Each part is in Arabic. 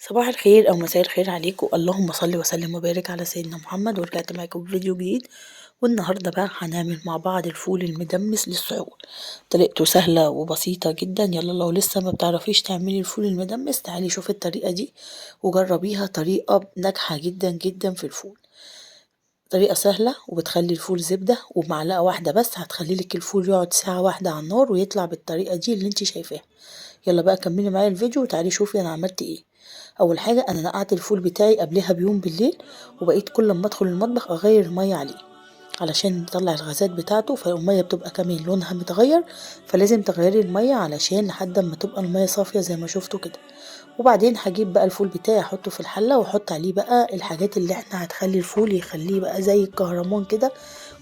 صباح الخير او مساء الخير عليكم، اللهم صل وسلم وبارك على سيدنا محمد. ورجعت معاكم بفيديو جديد، والنهارده بقى هنعمل مع بعض الفول المدمس للسحور. طريقته سهله وبسيطه جدا. يلا لو لسه ما بتعرفيش تعملي الفول المدمس تعالي شوفي الطريقه دي وجربيها، طريقه ناجحه جدا جدا في الفول. طريقه سهله وبتخلي الفول زبده، وبمعلقه واحده بس هتخلي لك الفول يقعد ساعه واحده على النار ويطلع بالطريقه دي اللي انت شايفاها. يلا بقى كملي معايا الفيديو وتعالي شوفي انا عملت ايه. اول حاجه انا نقعت الفول بتاعي قبلها بيوم بالليل، وبقيت كل ما ادخل المطبخ اغير الميه عليه علشان نطلع الغازات بتاعته، فالميه بتبقى كمان لونها متغير، فلازم تغيري الميه علشان لحد ما تبقى الميه صافيه زي ما شفتوا كده. وبعدين هجيب بقى الفول بتاعي احطه في الحله واحط عليه بقى الحاجات اللي احنا هتخلي الفول يخليه بقى زي الكهرمان كده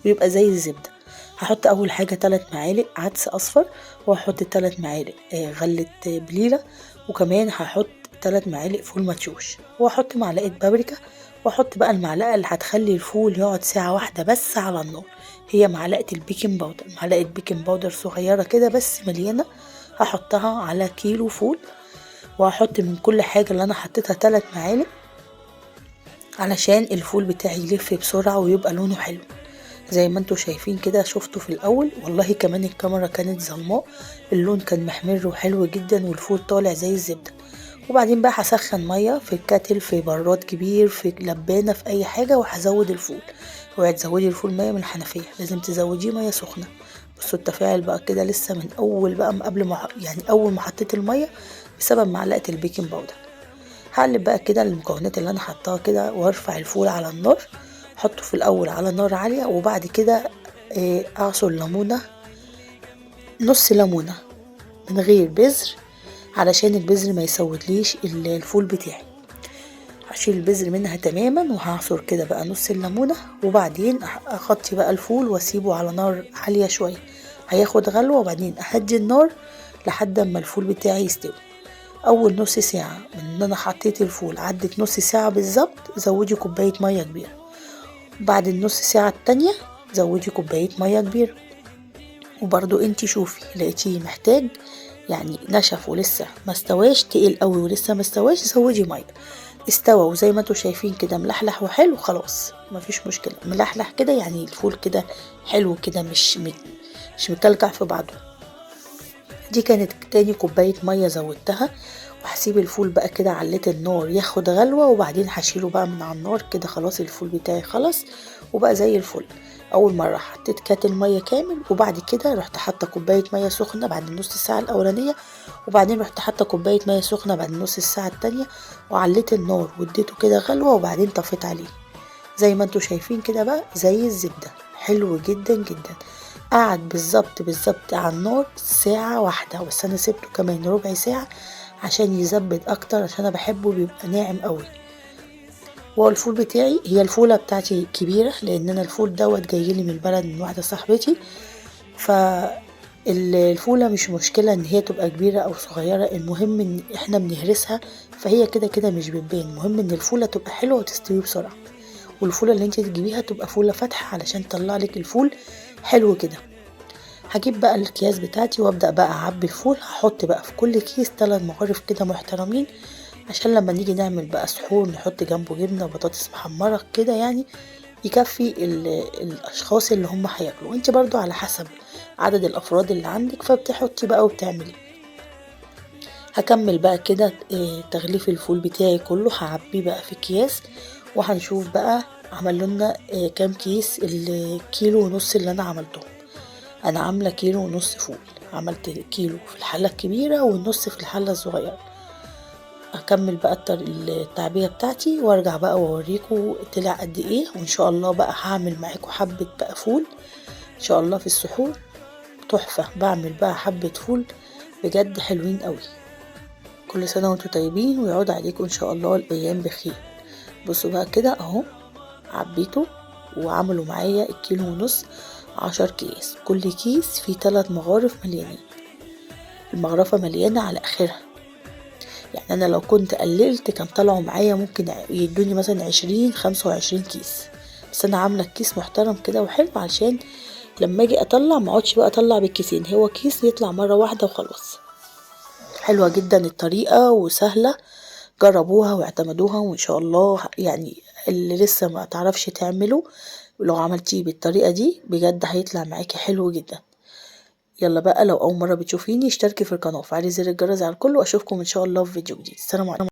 ويبقى زي الزبده. هحط اول حاجه 3 معالق عدس اصفر، وهحط 3 معالق غله بليله، وكمان هحط 3 معالق فول مدشوش، واحط معلقه بابريكا، واحط بقى المعلقه اللي هتخلي الفول يقعد ساعه واحده بس على النار، هي معلقه البيكنج باودر. معلقه بيكنج باودر صغيره كده بس مليانه، هحطها على كيلو فول. وهحط من كل حاجه اللي انا حطيتها 3 معالق علشان الفول بتاعي يلف بسرعه ويبقى لونه حلو زي ما انتوا شايفين كده. شفتوا في الاول والله كمان الكاميرا كانت ظلماء، اللون كان محمر وحلو جدا والفول طالع زي الزبده. وبعدين بقى هسخن ميه في الكاتل، في براد كبير، في لبانه، في اي حاجه، وهزود الفول. اوعي تزودي الفول ميه من الحنفيه، لازم تزوديه ميه سخنه. بصوا التفاعل بقى كده لسه من اول بقى من قبل ما يعني اول ما حطيت الميه بسبب معلقه البيكنج باودر. هقلب بقى كده المكونات اللي انا حطاها كده وارفع الفول على النار. احطه في الاول على نار عاليه، وبعد كده اعصر ليمونه، نص ليمونه من غير بذر علشان البذر ما يسودليش الفول بتاعي. هشيل البذر منها تماما وهعصر كده بقى نص الليمونه، وبعدين اغطي بقى الفول واسيبه على نار عاليه شويه، هياخد غلوه، وبعدين اهدي النار لحد ما الفول بتاعي يستوي. اول نص ساعه من ان انا حطيت الفول عدت نص ساعه بالظبط، زودي كوبايه ميه كبيره. بعد النص ساعه التانية زودي كوبايه ميه كبيره. وبرضو انتي شوفي لقيتيه محتاج يعني نشف ولسه ما استواش، تقيل قوي ولسه ما استواش، زودي ميه. استوى وزي ما انتوا شايفين كده ملحلح وحلو، خلاص مفيش مشكله. ملحلح كده يعني الفول كده حلو كده، مش مكلكع في بعضه. دي كانت تاني كوبايه ميه زودتها، وهسيب الفول بقى كده عليت النار ياخد غلوة، وبعدين هشيله بقى من على النار كده. خلاص الفول بتاعي خلص وبقى زي الفل. اول مرة حطيت كاتل مية كامل، وبعد كده رحت حاطة كوباية مية سخنة بعد النص ساعة الاولانية، وبعدين رحت حاطة كوباية مية سخنة بعد النص الساعة التانية، وعليت النار واديته كده غلوة، وبعدين طفيت عليه. زي ما انتوا شايفين كده بقى زي الزبدة، حلو جدا جدا. قعد بالظبط على النار ساعة واحدة، بس انا سبته كمان ربع ساعة عشان يزبد اكتر، عشان انا بحبه بيبقى ناعم قوي. هو الفول بتاعي هي الفولة بتاعتي كبيرة، لان انا الفول دوت جايلي من البلد من واحدة صاحبتي، فالفولة مش مشكلة ان هي تبقى كبيرة او صغيرة، المهم ان احنا بنهرسها، فهي كده كده مش بتبان. المهم ان الفولة تبقى حلوة وتستوي بسرعة، والفولة اللي انت تجيبيها تبقى فولة فاتحة علشان تطلع لك الفول حلو كده. هجيب بقى الأكياس بتاعتي وابدأ بقى اعبي الفول. هحط بقى في كل كيس 3 مغارف كده محترمين، عشان لما نيجي نعمل بقى سحور نحط جنبه جبنة وبطاطس محمرة كده، يعني يكفي الاشخاص اللي هم هياكلوا. انت برضو على حسب عدد الافراد اللي عندك فبتحطي بقى وبتعملي. هكمل بقى كده تغليف الفول بتاعي كله، هعبيه بقى في اكياس، وهنشوف بقى عمل لنا كام كيس الكيلو ونص اللي انا عملتهم. انا عامله كيلو ونص فول، عملت كيلو في الحله الكبيره والنص في الحله الصغيره. هكمل بقى التعبئه بتاعتي وارجع بقى واوريكم طلع قد ايه، وان شاء الله بقى هعمل معاكم حبه بقى فول ان شاء الله في السحور تحفه. بعمل بقى حبه فول بجد حلوين قوي. كل سنه وانتم طيبين ويعود عليكم ان شاء الله الايام بخير. بصوا بقى كده اهو عبيته، وعملوا معايا الكيلو ونص 10 كيس، كل كيس فيه 3 مغارف مليانين، المغرفة مليانة على اخرها. يعني انا لو كنت قللت كان طلعوا معايا ممكن يدوني مثلا 20 25 كيس، بس انا عاملة كيس محترم كده وحلو عشان لما اجي اطلع ما اقعدش بقى اطلع بالكيسين، هو كيس يطلع مرة واحدة وخلاص. حلوة جدا الطريقة وسهلة جربوها واعتمدوها وإن شاء الله يعني اللي لسه ما تعرفش تعمله ولو عملتيه بالطريقة دي بجد هيطلع معاكي حلو جدا. يلا بقى لو أول مرة بتشوفيني اشتركي في القناة وفعلي زر الجرس على الكل وأشوفكم إن شاء الله في فيديو جديد. السلام عليكم.